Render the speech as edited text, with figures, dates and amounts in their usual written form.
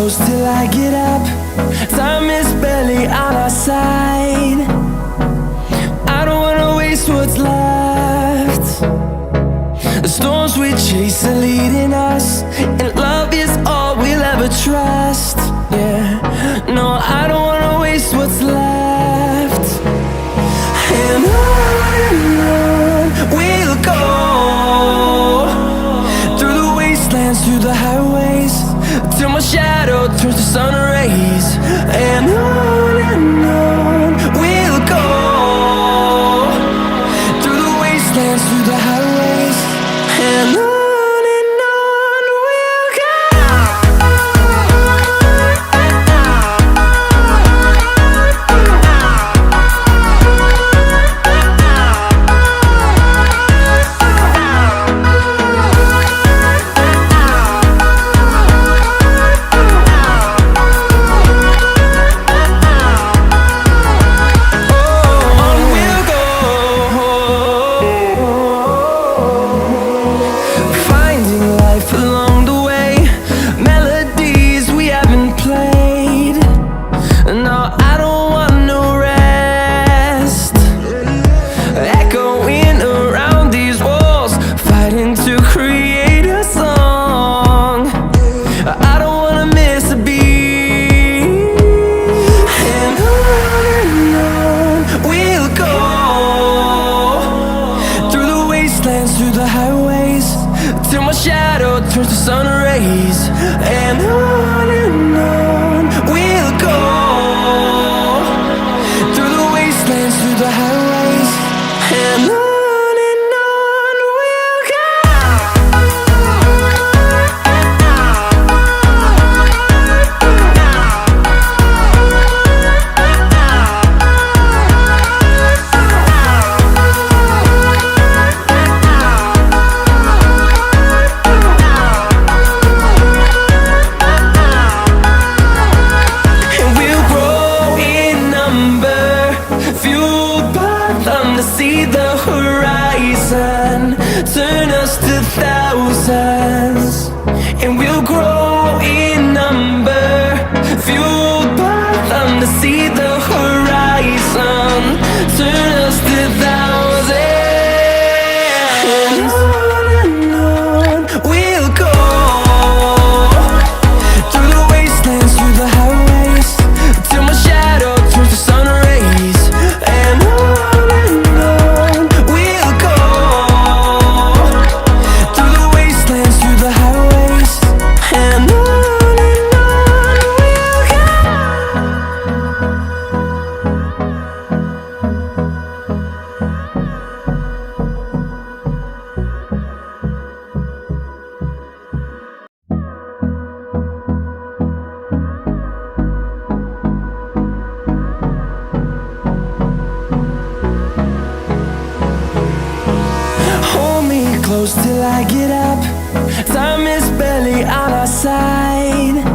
close till I get up. Time is barely on our side. I don't wanna waste what's left. The storms we chase are leading us, and love is all we'll ever trust. Yeah, no, I don't wanna waste what's left. And on we'll go, through the wastelands, through the highways, till my shadow turns to sun rays. And on we'll go, through the wastelands, through the highways, and on we'll go. Through the highways, till my shadow turns to sun rays. And on we'll go, through the wastelands, through the highways, and on we'll go. See the horizon turn us to thousands, and we'll grow in number, fueled by them to see the horizon turn us to thousands. And on we'll go, through the wastelands, through the highways, till my shadow turns to sun rays. And close till I get up. Time is barely on our side.